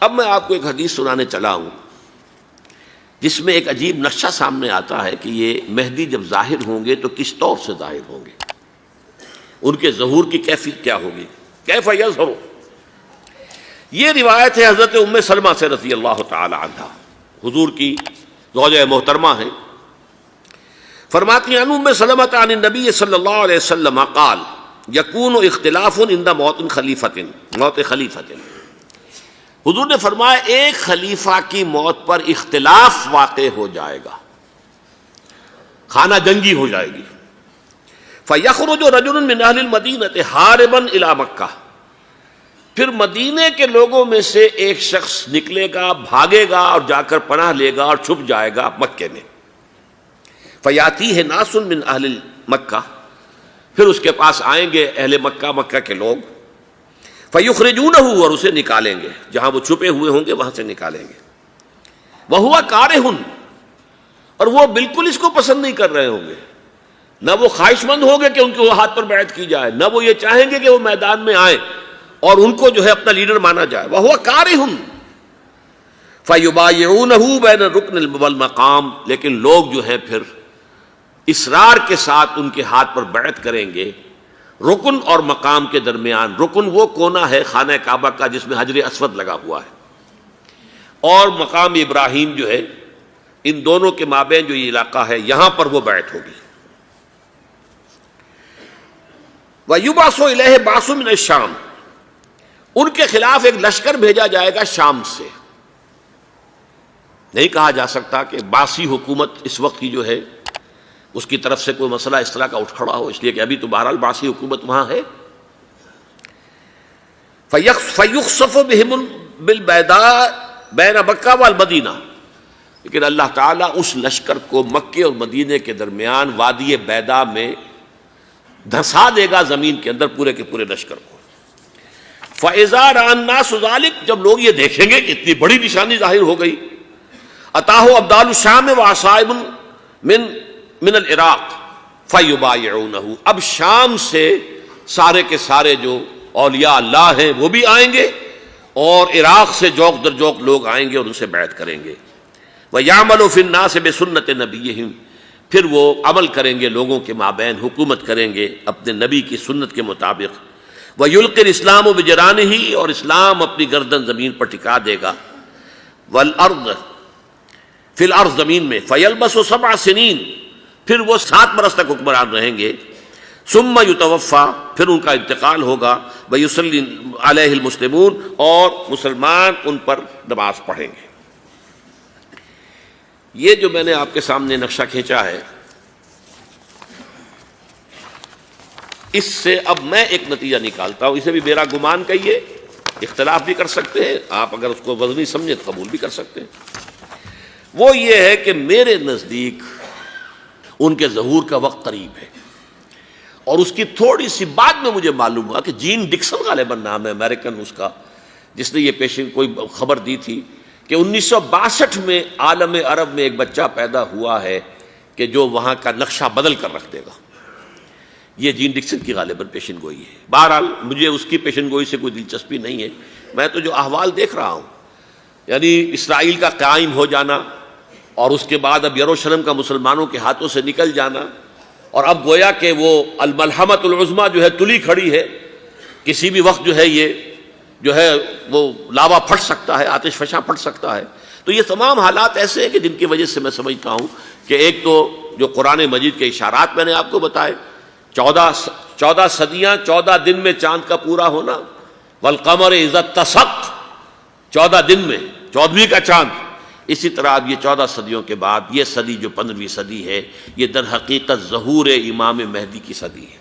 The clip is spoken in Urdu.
اب میں آپ کو ایک حدیث سنانے چلا ہوں جس میں ایک عجیب نقشہ سامنے آتا ہے کہ یہ مہدی جب ظاہر ہوں گے تو کس طور سے ظاہر ہوں گے، ان کے ظہور کی کیفیت کیا ہوگی، کیف یظہر۔ یہ روایت ہے حضرت ام سلمہ سے رضی اللہ تعالی عنہا، حضور کی زوجہ محترمہ ہیں، فرماتی ہیں ام سلمہ عن النبی صلی اللہ علیہ وسلم قال یکون اختلاف عند موت خلیفۃ، موت خلیفۃ، حضور نے فرمایا ایک خلیفہ کی موت پر اختلاف واقع ہو جائے گا، خانہ جنگی ہو جائے گی۔ فَيَخْرُجُ رَجُلٌ مِّنْ أَهْلِ الْمَدِينَةِ حَارِبًا إِلَىٰ مکہ، پھر مدینے کے لوگوں میں سے ایک شخص نکلے گا، بھاگے گا اور جا کر پناہ لے گا اور چھپ جائے گا مکے میں۔ فَيَأْتِيهِ نَاسٌ مِّنْ أَهْلِ مکہ، پھر اس کے پاس آئیں گے اہل مکہ، مکہ کے لوگ، فَيُخْرِجُونَهُ، اور اسے نکالیں گے، جہاں وہ چھپے ہوئے ہوں گے وہاں سے نکالیں گے۔ وَهُوَ كَارِهٌ، اور وہ بالکل اس کو پسند نہیں کر رہے ہوں گے، نہ وہ خواہش مند ہوں گے کہ ان کے ہاتھ پر بیعت کی جائے، نہ وہ یہ چاہیں گے کہ وہ میدان میں آئیں اور ان کو جو ہے اپنا لیڈر مانا جائے۔ وَهُوَ كَارِهٌ فَيُبَايِعُونَهُ بَيْنَ الرُّكْنِ وَالْمَقَامِ، لیکن لوگ جو ہے پھر اصرار کے ساتھ ان کے ہاتھ پر بیعت کریں گے رکن اور مقام کے درمیان۔ رکن وہ کونا ہے خانہ کعبہ کا جس میں حجر اسود لگا ہوا ہے، اور مقام ابراہیم جو ہے، ان دونوں کے مابین جو یہ علاقہ ہے یہاں پر وہ بیعت ہوگی۔ وَيُبْعَثُ إِلَيْهِ بَعْثٌ مِّنَ الشَّامِ، ان کے خلاف ایک لشکر بھیجا جائے گا شام سے۔ نہیں کہا جا سکتا کہ باسی حکومت اس وقت کی جو ہے اس کی طرف سے کوئی مسئلہ اس طرح کا اٹھ کھڑا ہو، اس لیے کہ ابھی تو بہرحال باسی حکومت وہاں ہے۔ فَيُخْسَفُ بِهِمْ بِالْبَيْضَاءِ بَيْنَ مَكَّةَ وَالْمَدِينَةِ، لیکن اللہ تعالیٰ اس لشکر کو مکے اور مدینے کے درمیان وادی بیضاء میں دھسا دے گا، زمین کے اندر پورے کے پورے لشکر کو۔ فَإِذَا رَأَى النَّاسُ ذَلِكَ، جب لوگ یہ دیکھیں گے کہ اتنی بڑی نشانی ظاہر ہو گئی، أَتَاهُ أَبْدَالُ الشَّامِ وَعَصَائِبٌ من العراق فَيُبَايِعُونَهُ، اب شام سے سارے کے سارے جو اولیاء اللہ ہیں وہ بھی آئیں گے، اور عراق سے جوق در جوق لوگ آئیں گے اور ان سے بیعت کریں گے۔ وَيَعْمَلُ فِي النَّاسِ بِسُنَّةِ نَبِيِّهِمْ، پھر وہ عمل کریں گے لوگوں کے مابین، حکومت کریں گے اپنے نبی کی سنت کے مطابق۔ وَيُلْقِي الْإِسْلَامُ بِجَرَانِهِ، اور اسلام اپنی گردن زمین پر ٹکا دے گا۔ وَالْأَرْضِ فِي الْأَرْضِ، زمین میں۔ فَيَلْبَسُ 7 سنین، پھر وہ 7 برس تک حکمران رہیں گے۔ ثم یتوفا، پھر ان کا انتقال ہوگا۔ ویصلی علیہ المسلمون، اور مسلمان ان پر نماز پڑھیں گے۔ یہ جو میں نے آپ کے سامنے نقشہ کھینچا ہے، اس سے اب میں ایک نتیجہ نکالتا ہوں، اسے بھی میرا گمان کہیے، اختلاف بھی کر سکتے ہیں آپ، اگر اس کو وزنی سمجھیں تو قبول بھی کر سکتے ہیں۔ وہ یہ ہے کہ میرے نزدیک ان کے ظہور کا وقت قریب ہے، اور اس کی تھوڑی سی بعد میں مجھے معلوم ہوا کہ جین ڈکسن غالباً نام ہے امریکن اس کا، جس نے یہ پیشن کوئی خبر دی تھی کہ 1962 میں عالم عرب میں ایک بچہ پیدا ہوا ہے کہ جو وہاں کا نقشہ بدل کر رکھ دے گا۔ یہ جین ڈکسن کی غالباً پیشن گوئی ہے۔ بہرحال مجھے اس کی پیشن گوئی سے کوئی دلچسپی نہیں ہے، میں تو جو احوال دیکھ رہا ہوں، یعنی اسرائیل کا قائم ہو جانا، اور اس کے بعد اب یروشلم کا مسلمانوں کے ہاتھوں سے نکل جانا، اور اب گویا کہ وہ الملحمۃ العظمیٰ جو ہے تلی کھڑی ہے، کسی بھی وقت جو ہے یہ جو ہے وہ لاوا پھٹ سکتا ہے، آتش فشاں پھٹ سکتا ہے۔ تو یہ تمام حالات ایسے ہیں کہ جن کی وجہ سے میں سمجھتا ہوں کہ ایک تو جو قرآن مجید کے اشارات میں نے آپ کو بتائے، 14 صدیاں 14 دن میں چاند کا پورا ہونا، والقمر اذا اتسق، 14 دن میں 14ویں کا چاند۔ اسی طرح اب یہ 14 صدیوں کے بعد یہ صدی جو 15ویں صدی ہے، یہ در حقیقت ظہور امام مہدی کی صدی ہے۔